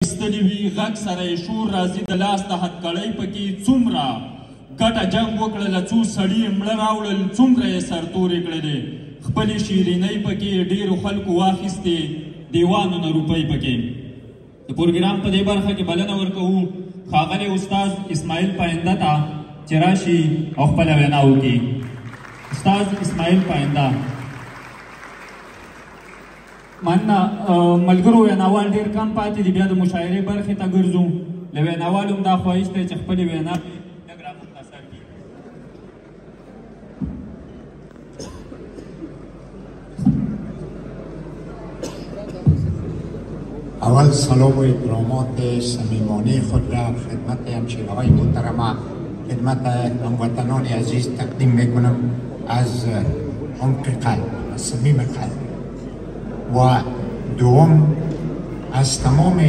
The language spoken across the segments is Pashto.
استلی وي غږ سره یې شور راځي د لاس د هتکړۍ پکې څومره ګټه جنګ وکړله څو سړي یې مړه راوړل څومره یې سرتورې کړلې خپلې شیرینۍ پکې ډېرو خلکو واخیستې دیوانونه روپۍ پکې د پروګرام په دې برخه کې بلنه ورکوو ښاغلی استاد اسماعیل پاینده ته چې راشي او خپله وینا وکړي. استاد اسماعیل پاینده. مننه. ملګرو ویناوال ډېر کم پاتې دي، بیا د مشاعرې برخې ته ګرځو. له ویناوالو هم دا خواهش دی چې خپلې ویناوې لږ رامختصر کړي. اول سلام و احترامات صمیمانه خود را خدمت همشیره‌های محترم خدمت هموطنان عزیز تقدیم میکنم از عمق قلب، از صمیم قلب. و دوم از تمام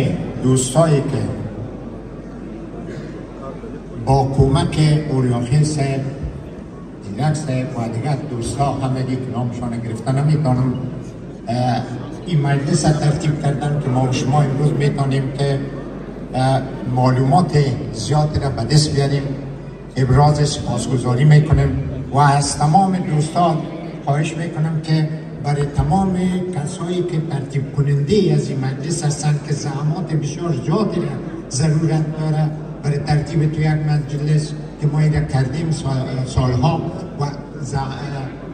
دوستایی که با کمک اوریاخیل صاحب، دیلک صاحب و دیگر دوستا همه که نامشان گرفته نمیتونم این مجلس ترتیب کردن که ما و شما امروز میتونیم که معلومات زیادی را به دست بیاریم. ابراز سپاسگزاری میکنیم و از تمام دوستان خواهش میکنم که برای تمام کسایی که ترتیب کننده از این مجلس هستند که زحمات بسیار زیادی را ضرورت داره برای ترتیب تو یک مجلس که ما این را کردیم سالها و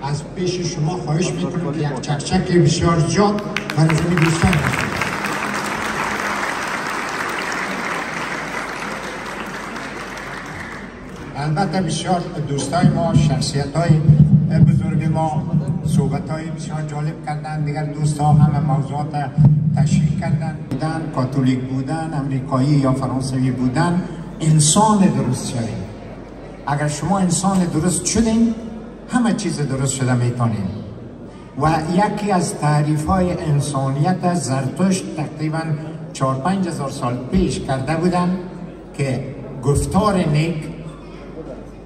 از پیش شما خواهش میکنم که یک چکچک بسیار زیاد برای زمین دوستان هستند. البته بسیار دوستای ما، شخصیت‌های بزرگ ما صحبت‌های بسیار جالب کردن. دیگر دوست‌ها همه موضوعات تشریح کردن. کاتولیک بودن، امریکایی یا فرانسوی بودن، انسان درست شدیم. اگر شما انسان درست شدین همه چیز درست شده میتونین. و یکی از تعریف‌های انسانیت زرتشت تقریباً 4-5 هزار سال پیش کرده بودن که گفتار نیک،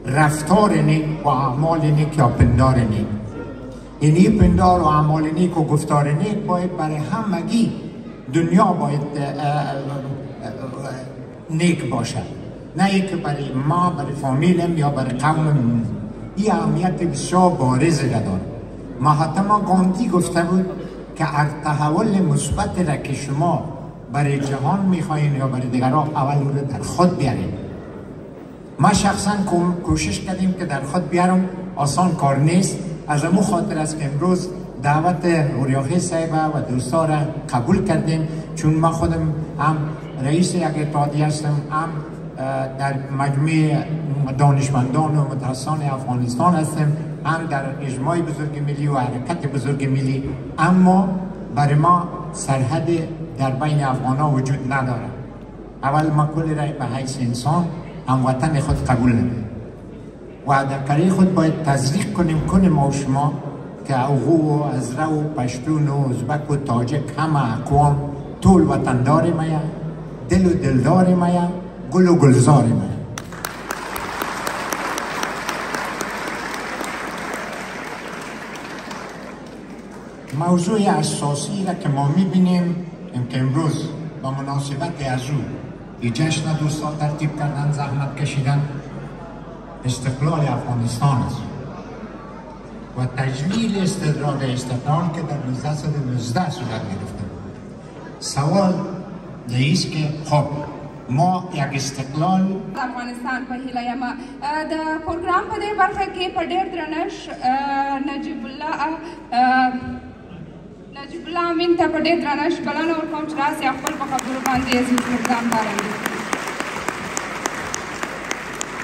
رفتار نیک و اعمال نیک یا پندار نیک. این پندار و اعمال نیک و گفتار نیک باید برای همگی دنیا باید نیک باشد، نه اینکه برای ما، برای فامیلم یا برای قومم. این اهمیت بسیار بارز را دارد. مهاتما گاندی گفته بود که تحول مثبت را که شما برای جهان میخواین یا برای دیگران اول رو در خود بیارین. ما شخصا کوشش کردیم که در خود بیارم، آسان کار نیست. از امو خاطر است که امروز دعوت اوریاخیل صاحب و دوستا را قبول کردیم، چون من خودم هم رئیس یک اتحادیه هستم، هم در مجموعه دانشمندان و متخصصان افغانستان هستم، هم در اجماع بزرگ ملی و حرکت بزرگ ملی. اما برای ما سرحد در بین افغان‌ها وجود نداره. اول ما کل را به حیث انسان هموطن خود قبول نمید و در کاری خود باید تزریق کنیم ما و شما که اوغو و ازره و پشتون و ازبک و تاجک همه اقوام طول وطندار مایه، دل و دلدار مایه، گل و گلزار مایه. موضوع اساسی را که ما میبینیم که امروز با مناسبت از او این جشن دوستا ترتیب کردن، زحمت کشیدن، استقلال افغانستان است و تجلیل استقلال که در 1919 صورت گرفته. سوال نیست که خب ما یک استقلال افغانستان په هیله یم. د پروګرام په دې برخه کې په ډېر درنښت نجیب الله امین ته په ډېر درنښت بلنه ورکوم چې راسي خپل په خبرو باندې عزیز پروګرام باندې.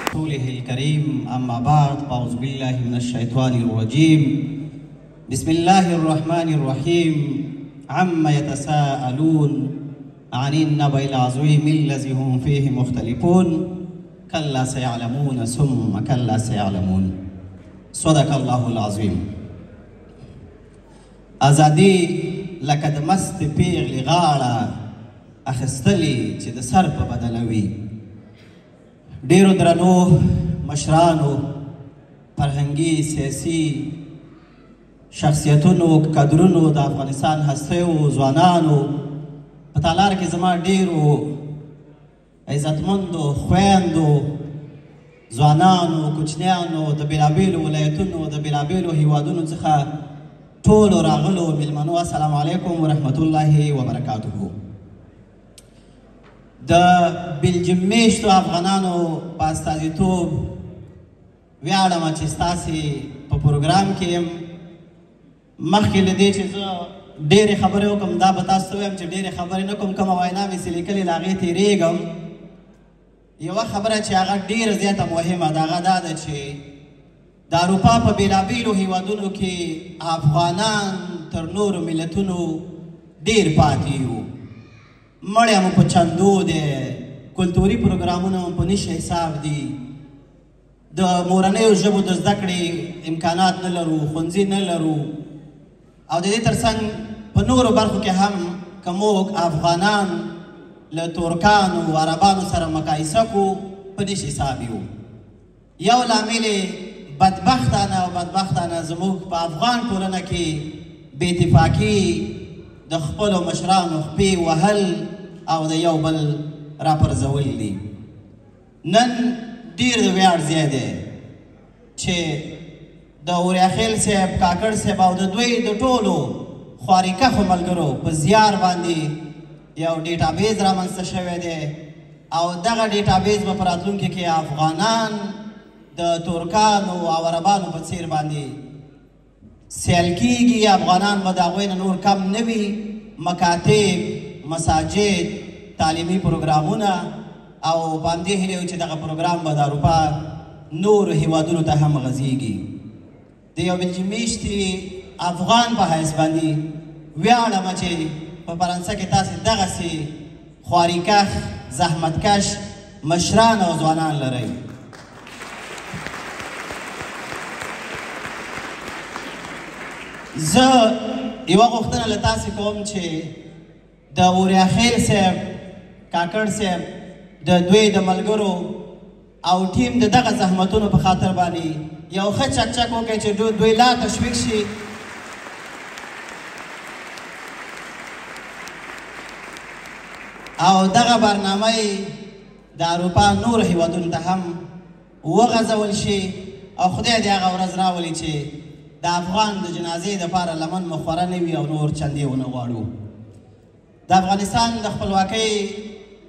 رسوله الكريم أما بعد، أعوذ بالله من الشيطان الرجيم. بسم الله الرحمن الرحيم. عما يتساءلون عن النبأ العظيم الذي هم فيه مختلفون كلا سيعلمون ثم كلا سيعلمون. صدق الله العظيم. ازادي لکه د مست پیغلې غاړه اخیستلې چې د سر په بدله وي. ډېرو درنو مشرانو، فرهنګي سیاسي شخصیتونو، کادرونو، د افغانستان هستیو ځوانانو، په تالار کې زما ډېرو عزتمندو خویندو ځوانانو کوچنیانو د بېلابېلو ولایتونو د بېلابېلو هیوادونو څخه ټولو راغلو میلمنو السلام علیکم ورحمت الله وبرکاته. د بلجیم میشتو افغانانو په استازیتوب ویاړم چې ستاسې په پروګرام کې یم. مخکې له دې چې زه ډېرې خبرې وکړم دا به تاسو ته ووایم چې ډېرې خبرې نه کوم، کومه وینا مې چې لیکلې له هغې تېرېږم. یوه خبره چې هغه ډېره زیاته مهمه ده هغه دا ده چې د اروپا په بېلابېلو هیوادونو کې افغانان تر نورو ملتونو ډېر پاتې یو. مړی مو په چندو دی، کلتوري پروګرامونه مو په نشي حساب دي، د مورنیو ژبو د زده کړې امکانات نه لرو، ښوونځي نه لرو، او د دې ترڅنګ په نورو برخو کې هم که موږ افغانان له ترکانو عربانو سره مقایسه کړو په نشي حساب یو. یو لامل بدبختانه زموږ په افغان ټولنه کې بې اتفاقي د خپلو مشرانو خپې وهل او د یو بل راپرځول دي. نن ډېر د ویاړ ځای دی چې د اوریاخیل صاحب، کاکړ صاحب او د دوی د ټولو خوارېکښو ملګرو په زیار باندې یو ډیټابیز رامنځته شوی دی او دغه ډیټابیز به په راتلونکي کې افغانان د ترکانو او عربانو په څیر باندې سیل کېږي. افغانان به د هغوی نه نور کم نه وي. مکاتب، مساجد، تعلیمي پروګرامونه او په همدې هیله یو چې دغه پروګرام به د اروپا نورو هیوادونو ته هم غځېږي. د یو بلجیم میشتي افغان په حیث باندې ویاړم چې په فرانسه کې تاسې دغسې خوارېکښ زحمتکش مشران او ځوانان لرئ. زه یوه غوښتنه له تاسې کوم چې د اوریاخیل صاحب، کاکړ صاحب د دوی د ملګرو او ټیم د دغه زحمتونو په خاطر باندې یو ښه چکچک وکړئ چې دوی لا تشویق شي او دغه برنامه د اروپا نور هیوادونو ته هم وغځول شي او خدای دې هغه ورځ راولي چې د افغان د جنازې دپاره لمن مو خوره نه وي او نور چندې ونه غواړو. د افغانستان د خپلواکۍ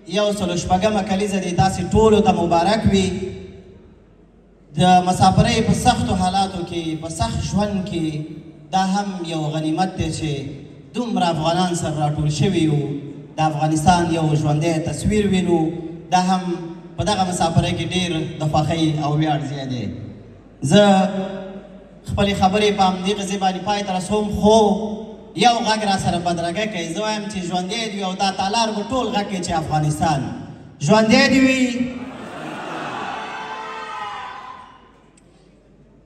106مه کلیزه دې تاسې ټولو ته مبارک وي. د مسافرۍ په سختو حالاتو کې، په سخت ژوند کې دا هم یو غنیمت دی چې دومره افغانان سره راټول شوي یو، د افغانستان یو ژوندی تصویر وینو. دا هم په دغه مسافرۍ کې ډېر د خوښۍ او ویاړ ځای دی. زه خپلې خبرې په همدې قضیې باندې پای ته رسوم، خو یو غږ را سره بدرګه کوي. زه وایم چې ژوندی دې وي او دا تالار به ټول غږ کوي چې افغانستان ژوندی دې وي.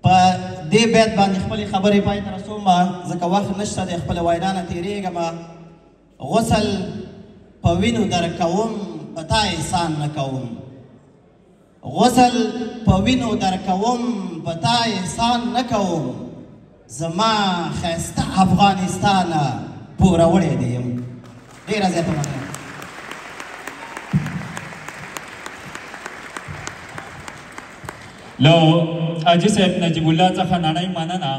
په دې بیت باندې خپلې خبرې پای ته رسوم ځکه وخت نشته دی، خپله وینا نه تېرېږم. غسل په وینو درکوم په تا احسان نه کوم، غسل په وینو درکوم په تا احسان نه کوم، زما ښایسته افغانستانه پوروړی دې یم. ډېره زیاته مننه. له حاجي صاحب نجیب الله څخه نړۍ مننه.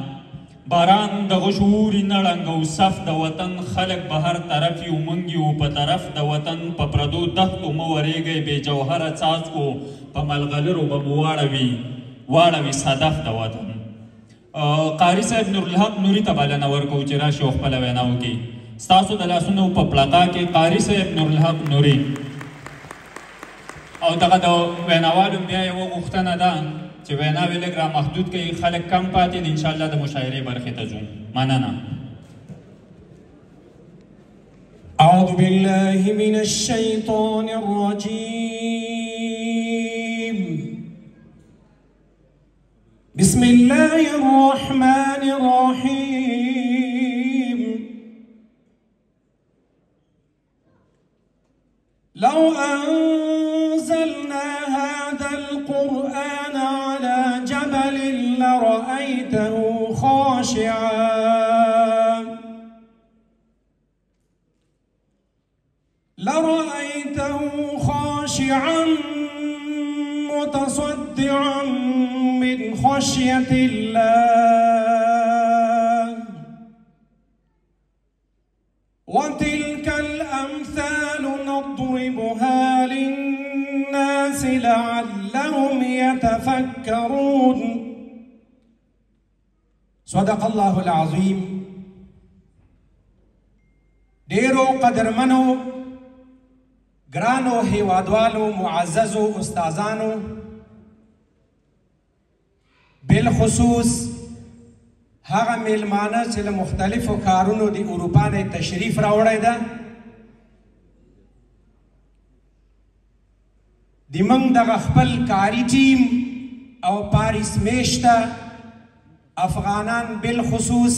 باران دغه شعور نړنګ او صف د وطن خلک به هر طرف یو موږ یو په طرف د وطن په پردو دښتو مه ورېږئ بې جوهره څاڅکو په ملغلرو به مو واړوي صدف د وطن. قاري صاحب نورالحق نوري ته بلنه ورکوو چې راشي او خپله وینا وکړي. ستاسو د لاسونو په پړقا کې قاري صاحب نورالحق نوري او دغه د ویناوالو بیا یوه غوښتنه ده چې ویناوې لږ را محدود کوي، خلک کم پاتې دي. انشاءالله د مشاعرې برخې ته ځو. مننه. أعوذ بالله من الشيطان الرجيم. بسم الله الرحمن الرحيم. لو أنزلنا هذا القرآن على جبل لرأيته خاشعا خاشعا متصدعا من خشية الله وتلك الأمثال نضربها للناس لعلهم يتفكرون صدق الله العظيم. ډیرو قدرمنو ګرانو هیوادوالو معززو استادانو بالخصوص هغه میلمانه چې له مختلفو کارونو د اروپا نه تشریف راوړی ده د موږ دغه خپل کاري ټیم او پاریس میشته افغانان بالخصوص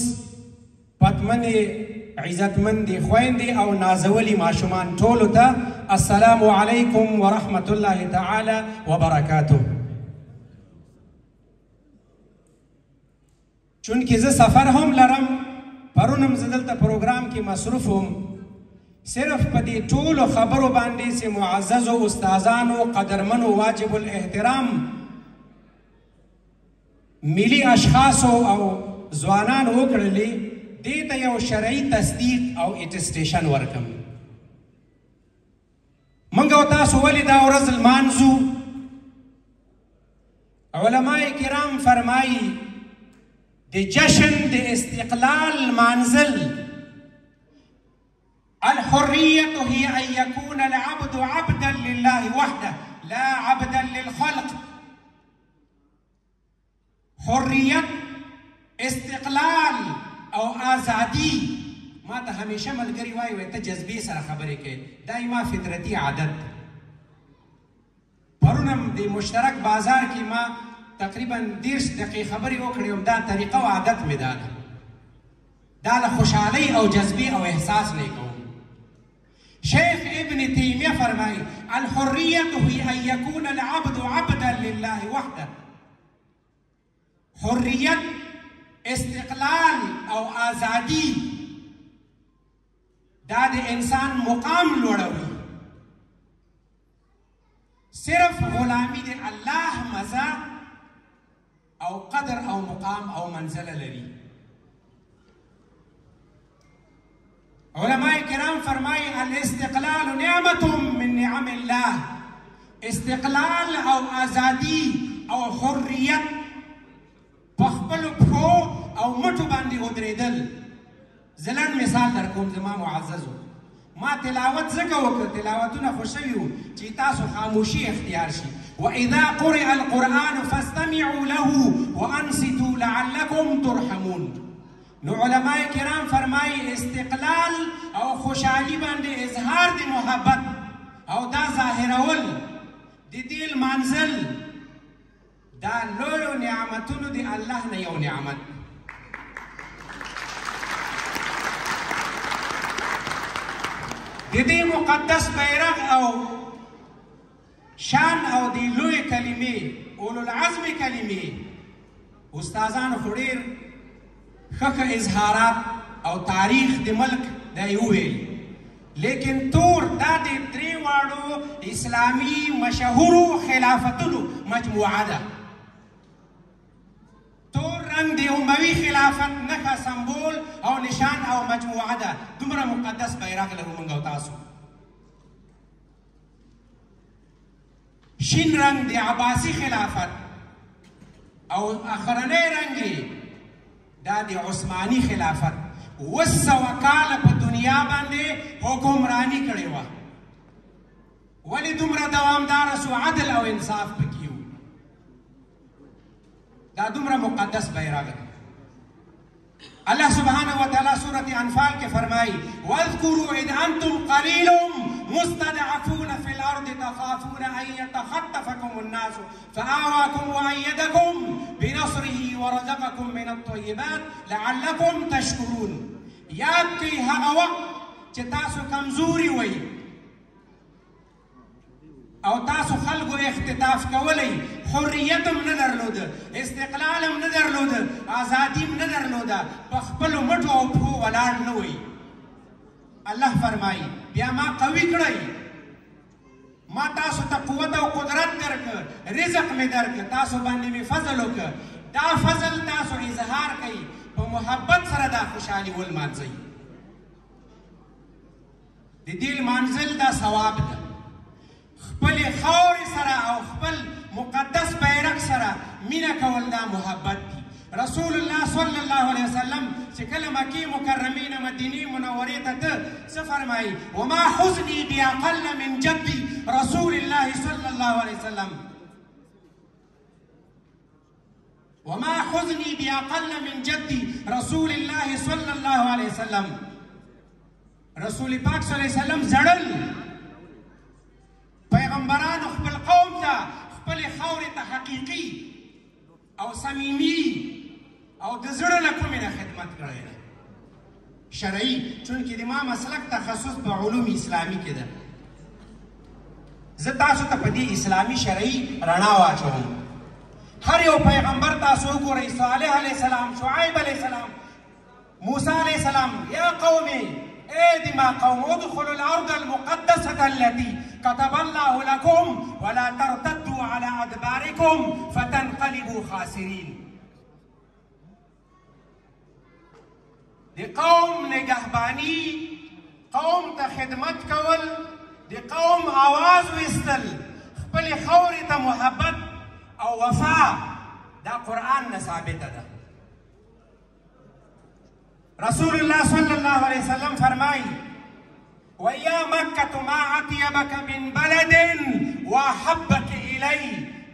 پتمنې عزتمندې خویندې او نازولي ماشومان ټولو ته السلام علیکم ورحمة الله تعالی وبرکاته. چونکې زه سفر هم لرم پرون هم زه دلته پروګرام کې مصروف وم صرف په دې ټولو خبرو باندې چې معززو استادانو قدرمنو واجب الاحترام ملي اشخاصو او ځوانانو وکړلې دې ته یو شرعي تصدیق او اټسټیشن ورکم. موږ او تاسو ولې دا ورځ لمانځو؟ علماء کرام فرمایي د جشن د استقلال مانزل الحرية هي أن يكون العبد عبدا لله وحده لا عبدا للخلق. حرية استقلال او آزادی ما ته همیشه ملګری وایي ته جذبې سره خبرې کوې دا ما فطرتي عادت. پرون هم د مشترک بازار کې ما تقریبا 30 دقیقې خبرې وکړې وم دا طریقه او عادت مې دا ده دا له خوشحالۍ او جذبې او احساس نه کوم. شیخ ابن تیمیه فرمایي الحرية هي أن يكون العبد عبدا لله وحده. حريت استقلال او آزادی دا د انسان مقام لوړوي. صرف غلامی د الله مزه او قدر او مقام او منزله لري. علماء کرام فرمایي الاستقلال نعمة من نعم الله. استقلال او آزادی او حریت په خپلو پښو او مټو باندې ودرېدل. زه لنډ مثال در کوم زما معززو ما تلاوت ځکه وکړه تلاوتونه خو شوي وو چې تاسو خاموشي اختیار شي. وإذا قرئ القرآن فاستمعوا له وأنصتوا لعلكم ترحمون. نو علماء کرام فرمایي استقلال او خوشحالي باندې اظهار د محبت او دا ظاهرول د دې لمانځل دا لویو نعمتونو د الله نه یو نعمت. د دې مقدس بیرغ او شان او د لوی کلمې اولو العزم کلمې استادانو خو ډېر ښه اظهارات او تاریخ د ملک دا یې وویل لیکن تور دا د درې واړو اسلامي مشهورو خلافتونو مجموعه ده. تور رنګ د اموي خلافت نښه سمبول او نشان او مجموعه ده. دومره مقدس بیرغ لرو موږ او تاسو. شین رنګ د عباسي خلافت او اخرنی رنګ دا د عثماني خلافت 200 کاله په دنیا باندې حکمرانی کړې وه. ولې دومره دوامداره سو؟ عدل او انصاف پکې و. دا دومره مقدس بیرغ دی. الله سبحانه وتعالى سورة انفال کې فرمایي واذكروا اذ انتم قليل مستضعفون في الارض تخافون ان يتخطفكم الناس فآواكم وأيدكم بنصره ورزقكم من الطيبات لعلكم تشكرون. یاد کړئ هغه وخت چې تاسو کمزوري وئ او تاسو خلکو اختطاف کولی حریت هم نه درلوده استقلال هم نه درلوده آزادي هم نه درلوده په خپلو مټو او پښو ولاړ نه وئ. الله فرمایي بیا ما قوي کړئ ما تاسو ته قوت او قدرت درکړ، رزق مې درکړ، تاسو باندې مې فضل وکړ. دا فضل تاسو اظهار کوي، په محبت سره دا خوشحالي ولمانځئ. د دې لمانځل دا ثواب ده. خپلې خاورې سره او خپل مقدس بیرغ سره مینه کول دا محبت دي. رسول الله صلی الله علیه وسلم چې کله مکې مکرمې نه مدینې منورې ته ته څه فرمایي؟ وما حزني باقل من جدي رسول الله صلی الله علیه وسلم، وما حزني باقل من جدي رسول الله صلی الله علیه وسلم. رسول پاک صلی الله علیه وسلم زړل، پیغمبرانو خپل قوم ته خپل خاورې ته حقیقي او صمیمي او د زړه له کومې نه خدمت کړی دی. شرعي، چونکې د ما مسلک تخصص په علوم اسلامي کې ده، زه تاسو ته په دې اسلامي شرعي رڼا واچوم. هر یو پیغمبر تاسو وګورئ، صالح علیه السلام، شعیب علیه السلام، موسی علیه السلام، یا قومي ما قوم ادخلوا الارض المقدسه التي كتب الله لكم ولا ترتدوا على ادباركم فتنقلبوا خاسرين. دی قوم نگهبانی، قوم ته خدمت کول، دی قوم آواز ویستل، خپل خاورې ته محبت او وفا، دا قرآن نه ثابته ده. رسول الله صلی الله علیه وسلم فرمایي وَيَا مَكَّةُ مَا أَطْيَبَكَ مِنْ بَلَدٍ وَأَحَبَّكَ إِلَيَّ.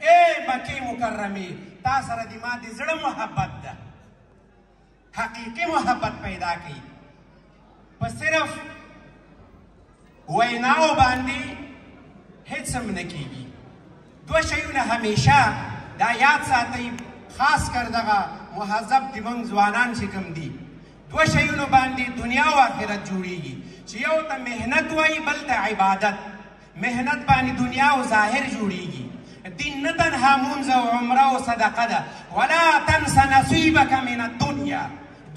اے مکې مکرمې، تا سره د ما د زړه محبت ده، حقیقي محبت پیدا کوي. په صرف ویناو باندې هیڅ هم نه کېږي. دوه شیونه همیشه دا یاد ساتئ، خاص کر دغه مهذب د موږ ځوانان چې کوم دي، دوه شیونو باندې دنیا او آخرت جوړیږي، چې یو ته محنت وایي، بل ته عبادت. محنت باندې دنیا او ظاهر جوړیږي. دین نه تنها مونځ او عمره او صدقه ده. ولا تنس نصیبک من الدنیا،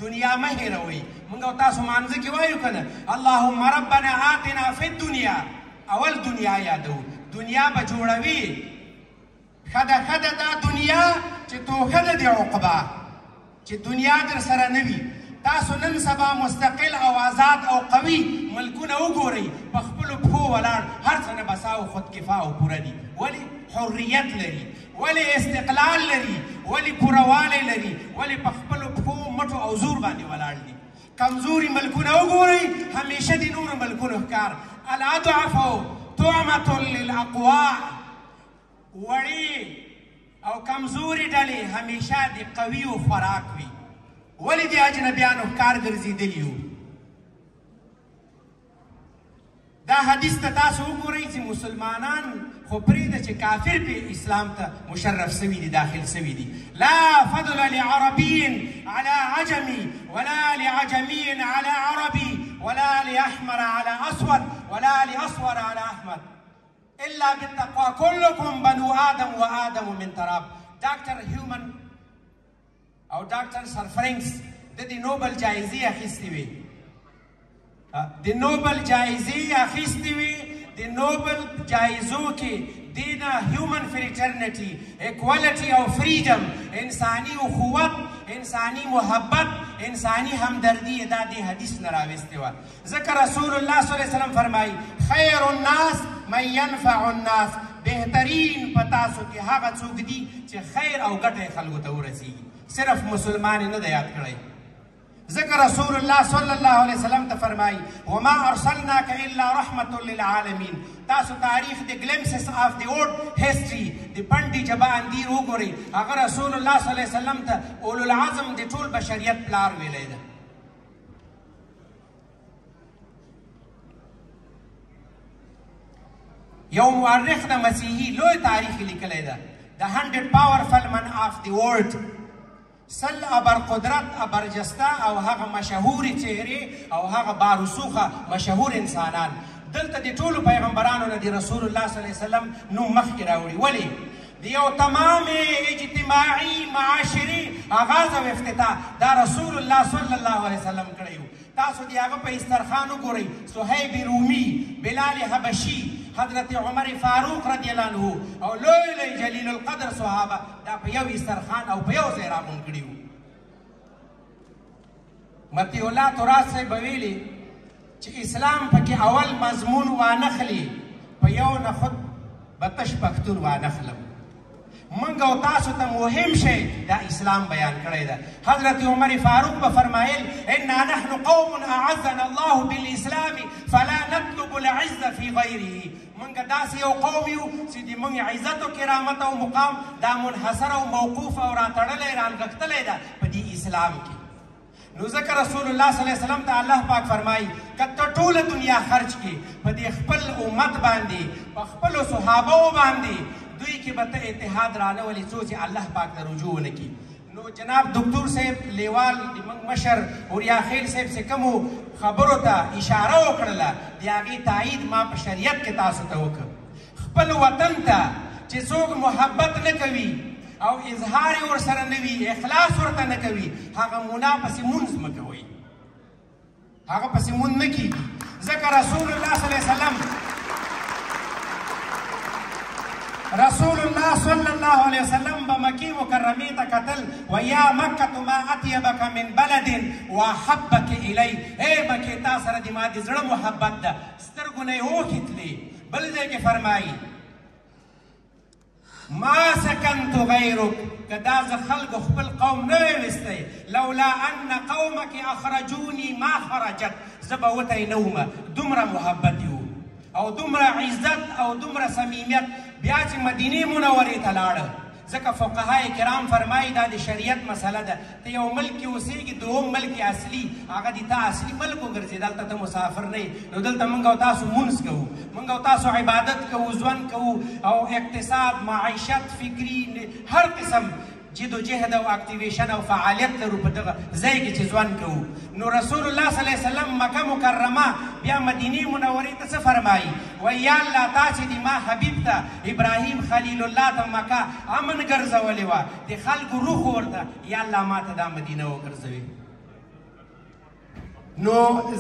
دنیا مه هېروئ. موږ او تاسو مانځه کې وایو که نه اللهم ربنا آتنا فی الدنیا، اول دنیا یادو. دنیا به جوړوي، ښه ده ښه ده دا دنیا چې توښه ده د عقبه، چې دنیا در سره نه وي. تاسو نن سبا مستقل او آزاد او قوي ملکونه وګورئ، په خپلو پښو ولاړ، هر څه نه بسا او خودکفا او پوره دي. ولې؟ حریت لري، ولې استقلال لري، ولې پورهوالی لري، ولې په خپلو پښو مټو او زور باندې ولاړ دي. کمزوري ملکونه وګورئ، همیشه د نورو ملکونو ښکار. الاضعف طعمة للاقوا، وړې او کمزوري ډلې همیشه د قویو خوراک وي. ولې د اجنبیانو ښکار ګرځېدلي یو؟ دا حدیث ته تاسو وګورئ چې مسلمانان خو پرېږده چې کافر پې اسلام ته مشرف سوي دي، داخل سوي دي. لا فضل لعربي على عجمي ولا لعجمي على عربي ولا لأحمر على أسود ولا لأصفر على أحمر إلا بالتقوى كلكم بنو آدم وآدم من تراب. ډاکټر هیومن او ډاکټر سر فرینکس د دې نوبل جایزې اخیستې وې، د نوبل جایزې اخیستې وې. د نوبل جایزو کې دینا هیومن فریټرنټي، اکوالټي او فریډم، انساني اخوت، انساني محبت، انساني همدردي، دا د حدیث نه راوستې وه. ځکه رسول الله صلی الله علیه وسلم فرمایي خیر الناس من ينفع الناس، بهترین په تاسو کې هغه څوک دي چې خیر او ګټه یې خلکو ته ورسیږي. صرف مسلمان نه دی یاد کړی. ذکر رسول الله صلی الله علیه وسلم ته فرمایي وما ارسلناک الا رحمة للعالمین. تاسو تاریخ د ګلمسز آف د اولډ هسټري د پنډي جبا اندیر وګورئ، هغه رسول الله صلی الله علیه وسلم ته اولو العزم د ټول بشریت پلار ویلی ده. یو مورخ د مسیحي لوی تاریخ لیکلی ده، The 100 powerful men of the world. سل ابر قدرت ابرجسته او هغه مشهوري چهرې او هغه بارسوخه مشهور انسانان. دلته د ټولو پیغمبرانو نه د رسول الله صلی الله علیه وسلم نوم مخکې راوړي. ولې؟ د یو تمام اجتماعي معاشري آغاز او افتتاح دا رسول الله صلی الله علیه وسلم کړی و. تاسو د هغه په استرخان وګورئ، صهیب رومي، بلال حبشي، حضرت عمر فاروق رضی الله عنه او لوی لوی جلیل القدر صحابه دا په یو استرخان او په یو ځای راغونډ کړي وو. مطیع الله تراث صاحب به ویلي چې اسلام پکې اول مضمون وانخلي په یو نه خود به تش پښتون وانخلم. منګ او تاسو ته مهم شی دا اسلام بیان کړی ده. حضرت عمر فاروق به فرمایل انا نحن قوم اعزنا الله بالاسلام فلا نطلب العزه في غیره. منګ داسې یو قوم یو چې د موږ عزت او کرامت او مقام دا منحصر او موقوف او راتړلی رانغښتلی ده په دې اسلام کې. نو ځکه رسول الله صلی الله علیه وسلم ته الله پاک فرمایي که ته ټوله دنیا خرج کړي په دې خپل امت باندې په خپلو صحابو باندې دوی کې به ته اتحاد رانولې څو چې الله پاک ته رجوع ونه کړي. نو جناب دکتور صاحب لیوال د موږ مشر اوریا خیل صاحب چې کومو خبرو ته اشاره وکړله د هغې تایید ما په شریعت کې تاسو ته وکړ. خپل وطن ته چې څوک محبت نه کوي او اظهار یې ورسره نه وي اخلاص ورته نه کوي هغه منا پسې مونځ مه کوئ هغه پسې مونځ نه کېږي. ځکه رسول الله صلی الله علیه وسلم رسول الله صلی الله علیه وسلم به مکې مکرمې ته کتل ویا مکة ما اطیبک من بلد واحبک الی. ای مکې تا سره د ما د زړه محبت ده سترګو نه یې اوښې تلې. بل ځای کې فرمایي ما سکنت غیرک که دا زه خلکو خپل قوم نه وی ویستی لولا ان قومک اخرجونی ما خرجت زه به وتی نه ومه. دومره محبت یو او دومره عزت او دومره صمیمیت. بیا چې مدینې منورې ته لاړه ځکه فقهای کرام فرمایي دا د شریعت مسله ده. ته یو ملک کې اوسېږي دوم ملک اصلي هغه د تا اصلي ملک وګرځي دلته ته مسافر نه یې. نو دلته موږ او تاسو مونځ کوو موږ او تاسو عبادت کوو ژوند کوو او اقتصاد معیشت فکري هر قسم جد و جهد او اکتیویشن او فعالیت لرو په دغه ځای کې چې ژوند کوو. نو رسول الله صلی الله علیه وسلم مکه مکرمه بیا مدینې منورې ته څه فرمایي وایي یا الله تا چې د ما حبیب ته ابراهیم خلیل الله ته مکه امن ګرځولې وه د خلکو روح ورته یا الله ما ته دا مدینه وګرځوي. نو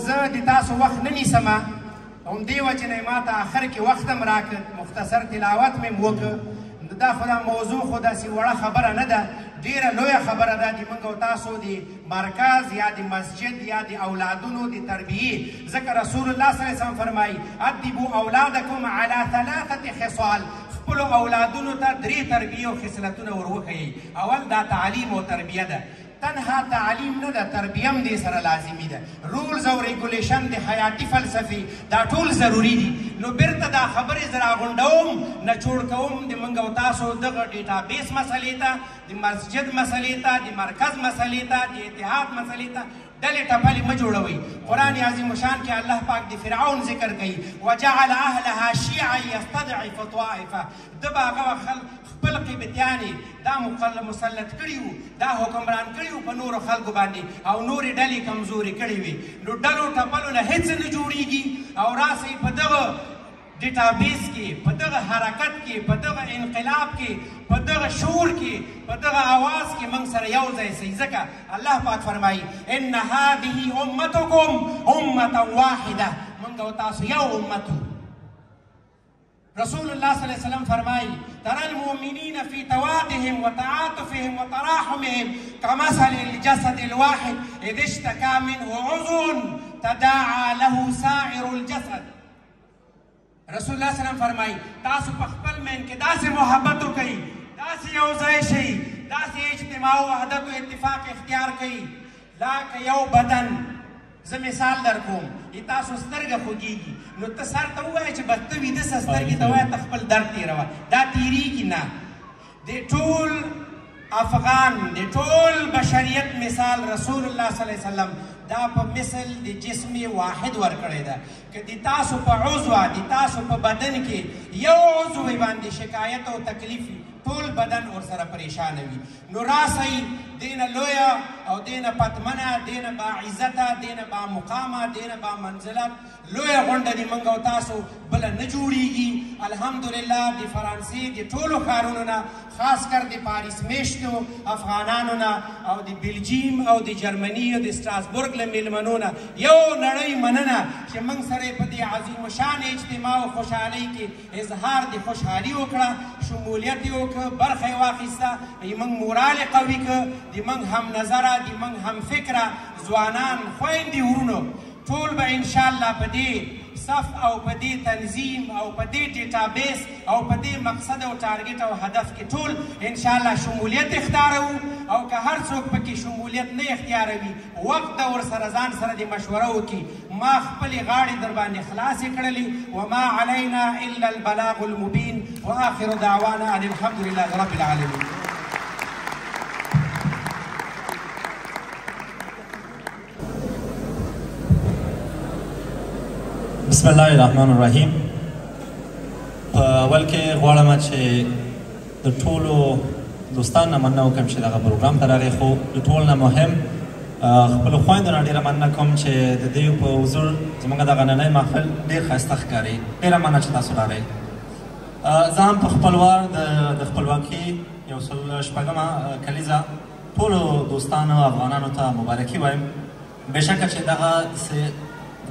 زه د تاسو وخت نه نیسمه همدې وجې نه ما ته آخر کې وخت هم راکړ مختصر تلاوت مې وکړ. دا خو دا موضوع خو داسې وړه خبره نه ده ډېره لویه خبره ده د موږ او تاسو د مرکز یا د مسجد یا د اولادونو د تربیې. ځکه رسول الله صلی الله علیه وسلم فرمایي ادبوا اولادکم علی ثلاثة خصال. خپلو اولادونو ته 3 تربیې او خصلتونه ور وښیئ. اول دا تعلیم او تربیه ده. تنها تعلیم نه ده تربیه هم دې سره لازمي ده. رولز او ریګولیشن د حیاتي فلسفې دا ټول ضروري دي. نو بیرته دا خبرې زه راغونډوم نچوړ کوم د موږ او تاسو دغه ډیټابیس مسلې ته د مسجد مسلې ته د مرکز مسلې ته د اتحاد مسلې ته ډلې ټپلې مه جوړوئ. قرآن عظیم شان کې الله پاک د فرعون ذکر کوي وجعل اهلها شیعا یستضعف طائفه. ده به هغه خپل قبطیانې دا مسلط کړي وو دا حکمران کړي وو په نورو خلکو باندې او نورې ډلې کمزورې کړې وي. نو ډلو ټپلو نه هېڅ نه جوړېږي او راسئ په دغه ډیټابیس کې په دغه حرکت کې په دغه انقلاب کې په دغه شعور کې په دغه آواز کې موږ سره یو ځای سئ. ځکه الله پاک فرمایي ان هذه امتکم امة واحده. موږ او تاسو یو امت. رسول الله صلی الله علیه وسلم فرمایي ترى المؤمنین فی توادهم وتعاطفهم وتراحمهم كمثل الجسد الواحد اذ اشتكى منه عضو تداعى له سائر الجسد. رسول الله صلی الله علیه وسلم فرمایي تاسو په خپل مین کې داسې محبت وکړئ داسې یو ځای شئ داسې اجتماع او وحدت او اتفاق اختیار کړئ لکه یو بدن. زه مثال در کوم تاسو سترګه خوږېږي نو ته سر ته ووایه چې بس ته ویده سه سترګې ته وایه ته خپل درد تېروه دا تېرېږي نه. د ټول افغان د ټول بشریت مثال رسول الله صلی الله علیه وسلم دا په مثل د جسم واحد ورکړی ده. که د تاسو په عضو د تاسو په بدن کې یو عضو باندې شکایت او تکلیف ټول بدن ورسره پریشانه وي. نو راسئ دینه لویه او دینه پتمنه دینه با عزته دینه با مقامه دینه با منزلت لویه غونډه د موږ او تاسو بله نه جوړیږي. الحمدلله د فرانسې د ټولو ښارونو نه خاص کر د پاریس میشتو افغانانو نه او د بلجیم او د جرمني او د ستراسبورګ زموږ له میلمنو نه یو نړۍ مننه چې موږ سره په دې عظیم شان اجتماع او خوشحالۍ کې اظهار د خوشحالي وکړه شمولیت یې وکړه برخه یې واخیسته موږ مورال یې قوي کړه د موږ هم نظره د موږ هم فکره ځوانان خویندې ورونو ټول به انشاءالله په دې صف او په دې تنظیم او په دې ډیټابیس او په دې مقصد او ټارګټ او هدف کې ټول انشاءالله شمولیت اختیاروو او که هر څوک پکې شمولیت نه اختیاروي وخت د ورسره ځان سره د مشوره وکړي ما خپلې غاړې در باندې خلاصې کړلې وما علینا الا البلاغ المبین واخر دعوانا ان الحمد لله رب العالمین بسم الله الرحمن الرحیم په اول کې غواړم چې د ټولو دوستانو نه مننه وکړم چې دغه پروګرام ته راغی خو د ټولو نه مهم خپلو خویندو نه ډېره مننه کوم چې د دوی په حضور زموږ دغه نننی محفل ډېر ښایسته ښکاري ډېره مننه چې تاسو راغئ زه هم په خپل وار د خپلواکي 106مه کلیزه ټولو دوستانو افغانانو ته مبارکي وایم بېشکه چې دغه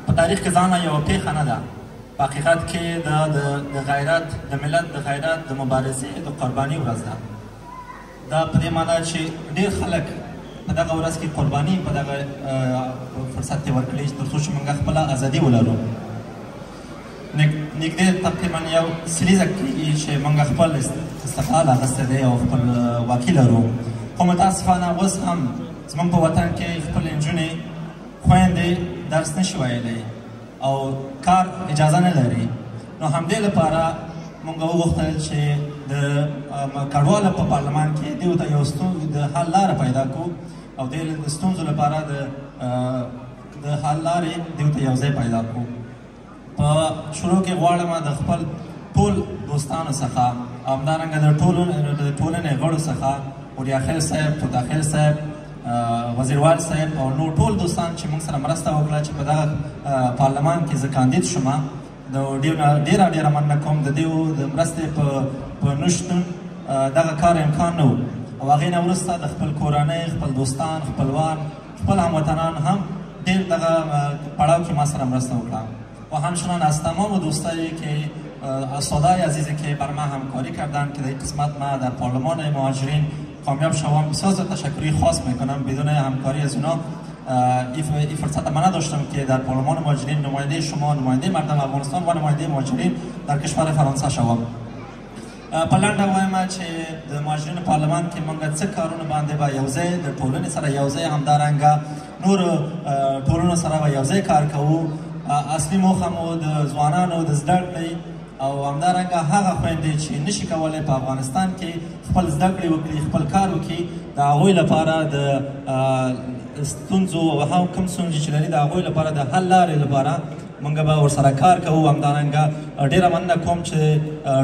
په تاریخ کې ځان یوه پیښه نه ده په حقیقت کې د غیرت د ملت د غیرت د مبارزې د قرباني ورځ ده دا په دې معنا چې ډېر خلک په دغه ورځ کې قرباني په دغه فرصت کې ورکړي تر څو چې موږ خپله ازادي ولرو نږدې تقریبا یو سلیزه کېږي چې موږ خپل استقلال اخیستی دی او خپل واکي لرو خو متاسفانه اوس هم زموږ په وطن کې خپلې نجونې خویندې درس نشي ویلی او کار اجازه نه لري نو همدې لپاره موږ وغوښتل چې د کډوالو په پارلمان کې دوی ته یو د حل لاره پیدا کړو او د ستونزو لپاره د حل لارې دوی ته یو ځای پیدا کړو په شروع کې غواړم د خپل ټول دوستانو څخه او همدارنګه د ټولنې غړو څخه وریاخیل صاحب توداخیل صاحب وزیروال صاحب او نور ټول دوستان چې موږ سره مرسته وکړه چې په دغه پارلمان کې زه کاندید شوم د دوی نه ډېره مننه کوم د دوی د مرستې په نشتون دغه کار امکان نه و او هغې نه وروسته د خپل کورنۍ خپل دوستان خپلوان خپل هموطنان هم ډېر دغه پړاو کې ما سره مرسته وکړه و همچنان از تمام دوستایی که از صدای عزیزی که بر ما همکاری کردند که در قسمت ما در پارلمان مهاجرین کامیاب شوم بسیار تشکری خاص میکنم بدون همکاری از اونا این فرصت ما نداشتم که در پارلمان مهاجرین نماینده شما نماینده مردم افغانستان و نماینده مهاجرین در کشور فرانسه شوم په لنډه وایم چې د مهاجرینو پارلمان کې موږ څه کارونه باندې به یو ځای د ټولنې سره یو ځای همدارنګه نورو ټولنو سره به یو ځای کار کوو اصلي موخه مو د ځوانانو د زده کړې او همدارنګه هغه خویندې چې نشي کولی په افغانستان کې خپل زده کړې وکړي خپل کار وکړي د هغوی لپاره د ستونزو او هغه کوم ستونزې چې لري د هغوی لپاره د حل لارې لپاره موږ به ورسره کار کوو همدارنګه ډېره مننه کوم چې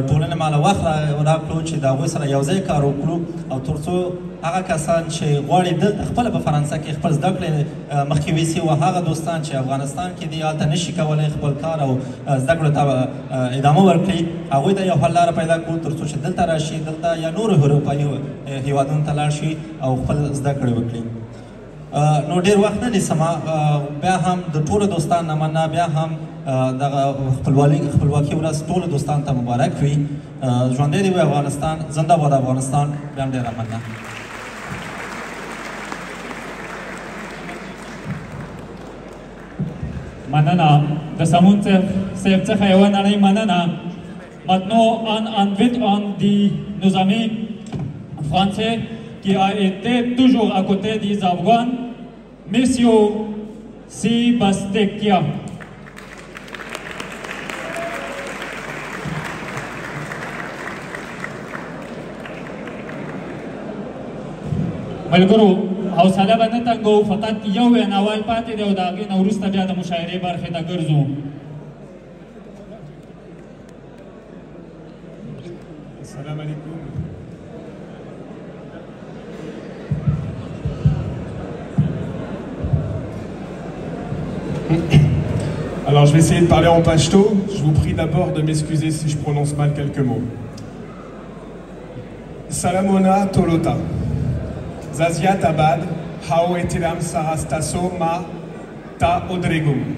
ټولنې ما له وخت راکړو چې د هغوی سره یو ځای کار وکړو او تر څو هغه کسان چې غواړي دلته خپله په فرانسه کې خپل زده کړې مخکې ویسي او هغه دوستان چې افغانستان کې دي هلته نشي کولی خپل کار او زده کړو ته ادامه ورکړي هغوی ته یو حل لاره پیدا کړو تر څو چې دلته راشي دلته یا نورو اروپایي هېوادونو ته لاړ شي او خپل زده کړې وکړي نو ډېر وخت نه نیسم بیا هم د ټولو دوستانو نه مننه بیا هم دغه خپلواکي ورځ ټولو دوستانو ته مبارک وي ژوندی دې وي افغانستان زنده باد افغانستان بیا هم ډېره مننه مننه د سمون صاحب څخه یوه نړۍ مننه Maintenant, on invite nos amis français qui a été toujours à côté des Afghans, Monsieur Sibastekia. ملګرو حوصله به نه تنګو فقط یو ویناوال پاتې دی او د هغې نه وروسته بیا د مشاعرې برخې ته ګرځو السلام علیکم Alors je vais essayer de parler en pashto. Je vous prie d'abord de m'excuser si je prononce mal quelques mots. Salamona Tolota. Zaziat Abad, Hao Etiram Sarastaso Ma ta odregum.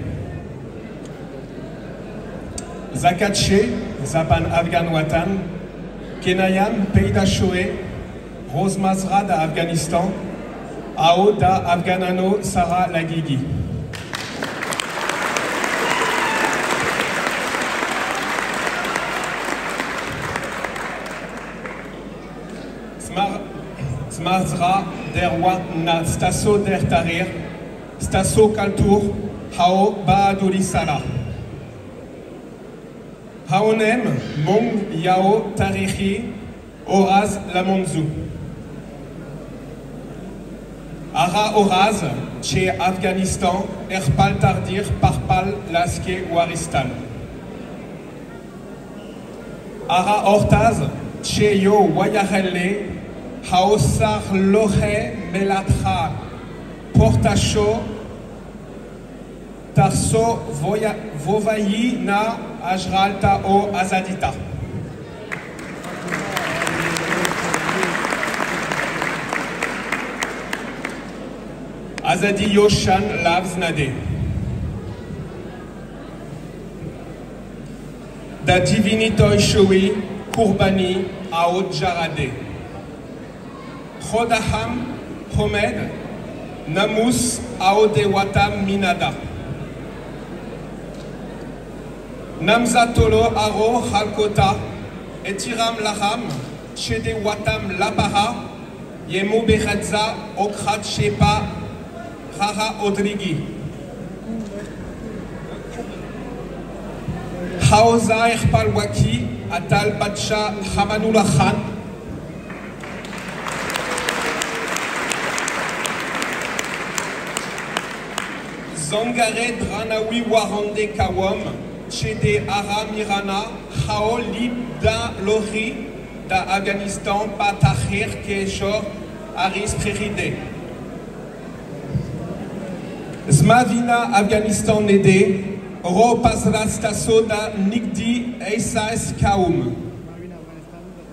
Zakatche, Zapan Afghan Watan, Kenayam, Peida Shoe, Rose Mazra da Afghanistan, Ao da Afghanano Sarah Lagigi. Smazra derwa na Stasso der Tarir, Stasso Kaltur, Hao Baaduri Sala. Haonem, Mong Yao Tarihi, Oraz Lamonzu. Ara Oraz, Che Afghanistan, Erpal Tardir, Parpal Laske Waristan. Ara Hortaz, Che Yo Wayarelle, Haosar Lohe Melatra, Portacho, Tarso Vovayi na Ajralta o Azadita. Azadi Yoshan Lavznade. Da Divinitoy Shoui, Kurbani Aod Jarade. Chodaham Homed, Namus Aode Watam Minada. Namzatolo Aro Halkota, Etiram Laham, Chede Watam Labaha, Yemo Beredza, Okrat Shepa, Rara Odrigi. Haoza Erpalwaki, Atal Bacha Hamanula Khan. Zangare Dranawi Warande Kawam, Chede Ara Mirana, Hao Libda Lori, da Afghanistan, Patahir Keshor, Aris Preride. Zmavina Afghanistan Nede, Ro Pazra Stasoda Nigdi Eisais Kaum.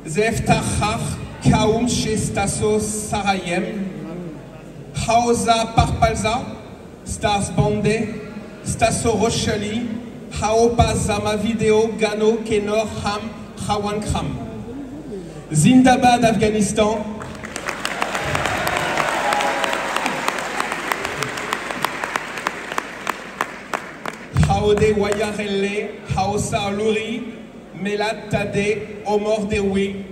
Zeftachach Kaum chez Staso Sarayem, Haoza Parpalza, Stars Bande, Staso Rochali, Haopa Zama Video, Gano, Kenor, Ham, Hawan Kram. Zindabad, Afghanistan. Haode Wayarelle, Haosa Luri, Melat Tade, Omor Dewi,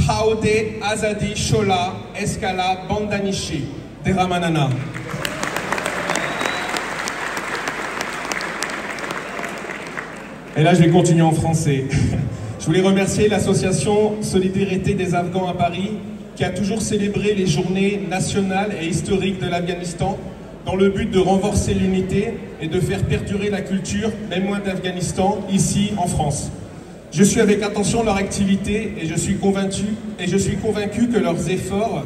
Haode Azadi Shola, Escala, Bandanishi, de Ramanana. Et là, je vais continuer en français. Je voulais remercier l'association Solidarité des Afghans à Paris, qui a toujours célébré les journées nationales et historiques de l'Afghanistan, dans le but de renforcer l'unité et de faire perdurer la culture, même loin d'Afghanistan, ici en France. Je suis avec attention leur activité et je suis convaincu que leurs efforts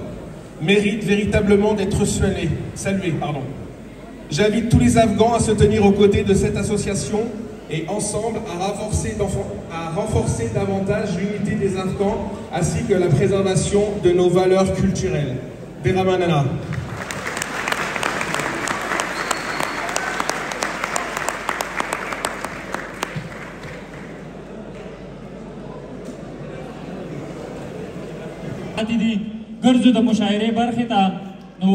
méritent véritablement d'être salués. J'invite tous les Afghans à se tenir aux côtés de cette association et ensemble à renforcer davantage l'unité des Afghans ainsi que la préservation de nos valeurs culturelles. Beramanana. دي ګرځو د مشاعرې برخې ته نو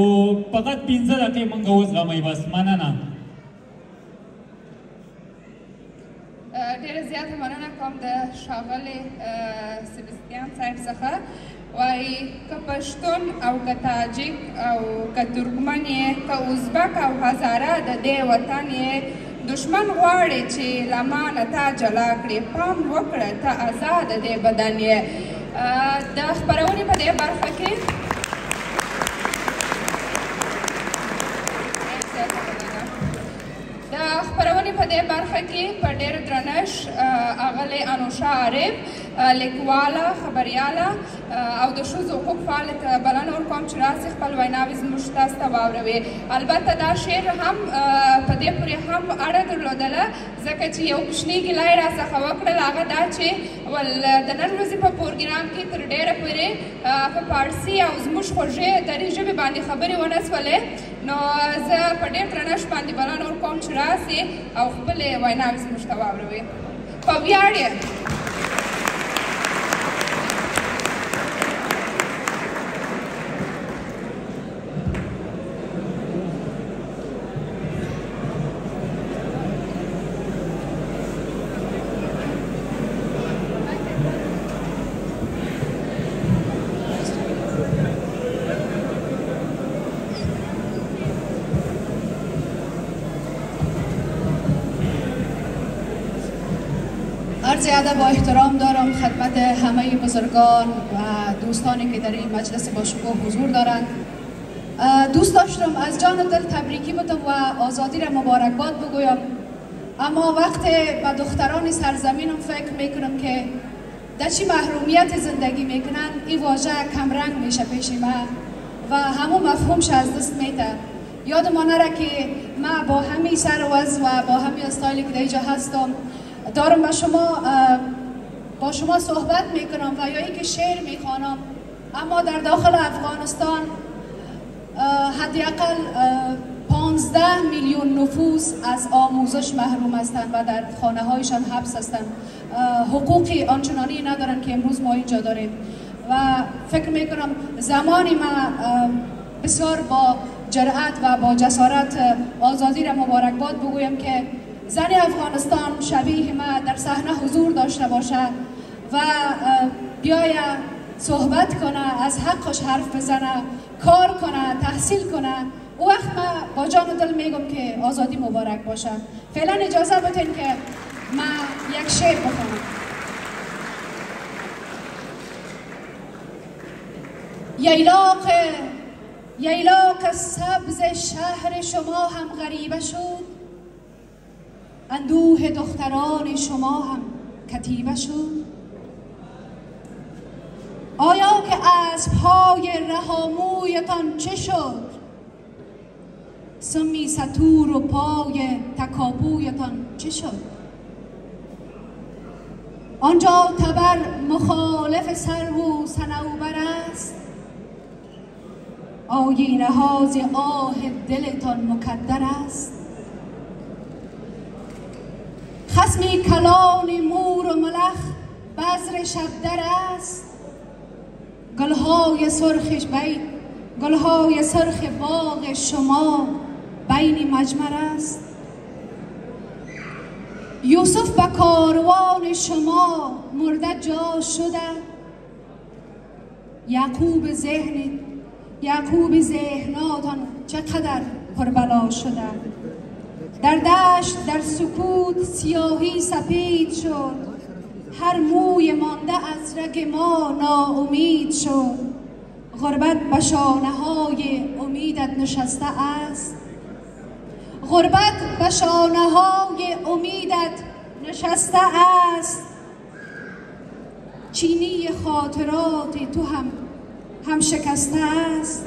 فقط 15 دقیقې مونږ وزغمئ بس مننه ډېره زیاته مننه کوم د ښاغلي سبستیان صاحب څخه وایي که پښتون او که تاجک او که ترکمن یې که ازبک او هزاره د دې وطن یې دشمن غواړي چې له ما نه تا جلا کړي پام وکړه ته ازاد دې بدن یې د خپرونې په دې برخه کې د خپرونې په دې برخه کې په ډېر درنښت اغلې انوشا عارف لیکواله خبریاله او د ښځو حقوق فعاله ته بلنه ورکوم چې راسي خپل ویناوې زموږ تاسو ته واوروي. البته دا شعر هم په دې پورې هم اړه درلودله ځکه چې یو کوچنی ګیله یې راڅخه وکړل، هغه دا چې د نن ورځې په پروګرام کې تر ډېره پورې په فارسي او زموږ خوږې دري ژبې باندې خبرې ونه سولې، نو زه په ډېر درنښت باندې بلنه ورکوم چې راسي او خپلې ویناوې زموږ ته واوروي. په ویاړ یې عرض ادب و احترام دارم خدمت همه بزرگان و دوستانی که در این مجلس با شکوه حضور دارند. دوست داشتم از جان و دل تبریکی بدم و آزادی را مبارکباد بگویم، اما وقت به دختران سرزمینم فکر میکنم که در چی محرومیت زندگی میکنن این واژه کمرنگ میشه پیش من و همون مفهومش از دست میده. یادم نره که من با همین سر و وضع و با همین استایلی که در اینجا هستم دارم با شما صحبت میکنم و یا اینکه شعر میخوانم، اما در داخل افغانستان حداقل 15 میلیون نفوس از آموزش محروم هستند و در خانه هایشان حبس هستند، حقوقی آنچنانی ندارن که امروز ما اینجا داریم و فکر میکنم زمانی ما بسیار با جرأت و با جسارت آزادی را مبارکباد بگویم که زن افغانستان شبیه ما در صحنه حضور داشته باشه و بیاید صحبت کنه، از حقش حرف بزنه، کار کنه، تحصیل کنه. او وقت من با جان و دل میگم که آزادی مبارک باشه. فعلا اجازه بدین که من یک شعر بخونم. ییلاق سبز شهر شما هم غریبه شد، اندوه دختران شما هم کتیبه شد. آیا که اسب‌های رهامویتان چه شد؟ سمی ستور و پای تکاپویتان چه شد؟ آنجا تبر مخالف سرو و صنوبر است، آیینه ها ز آه دلتان مکدر است. خصمی کلان مور و ملخ بذر شبدر است، گلهای سرخ باغ شما بین مجمر است. یوسف به کاروان شما مرده جا شده، یعقوب ذهناتان چقدر پربلا شده. در دشت در سکوت سیاهی سپید شد، هر موی مانده از رگ ما ناامید شد. غربت به شانه های امیدت نشسته است، غربت به شانه های امیدت نشسته است. چینی خاطرات تو هم شکسته است.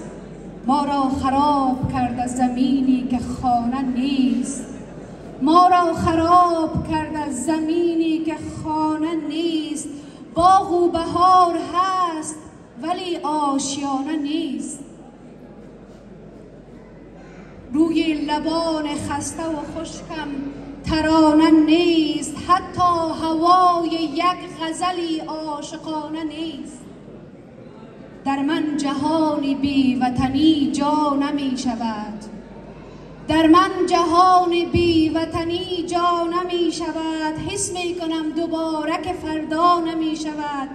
ما را خراب کرد زمینی که خانه نیست، ما را خراب کرد زمینی که خانه نیست. باغ و بهار هست ولی آشیانه نیست. روی لبان خسته و خشکم ترانه نیست، حتی هوای یک غزلی عاشقانه نیست. در من جهانی بی وطنی جا نمی شود، در من جهانی بی وطنی جا نمی شود. حس می کنم دوباره که فردا نمی شود،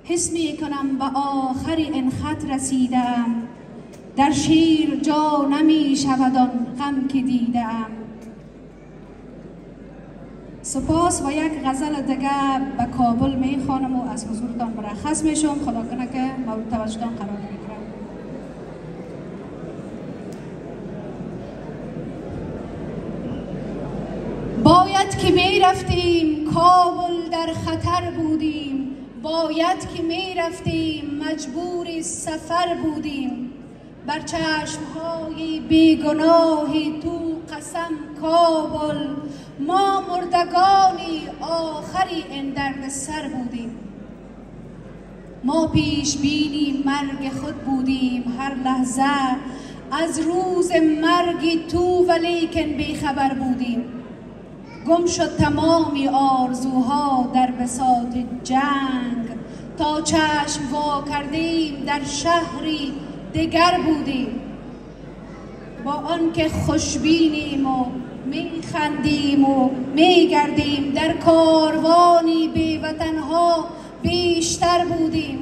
حس می کنم به آخر این خط رسیدم. در شیر جا نمی شود آن غم که دیدم. سپاس و یک غزل دیگه به کابل می خوانم و از حضورتان مرخص می شم. خدا کنه که مورد توجهتان قرار بگیرم. باید که می رفتیم کابل در خطر بودیم، باید که می رفتیم مجبور سفر بودیم، بر چشمهای بیگناهی تو قسم کابل، ما مردگانی آخری این درد سر بودیم. ما پیش بینی مرگ خود بودیم هر لحظه، از روز مرگی تو ولیکن بیخبر بودیم. گم شد تمامی آرزوها در بساط جنگ، تا چشم وا کردیم در شهری دگر بودیم. با آنکه خوشبینیم و میخندیم و میگردیم، در کاروانی بی وطنها بیشتر بودیم.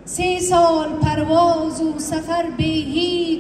3 سال پرواز و سفر به هیچ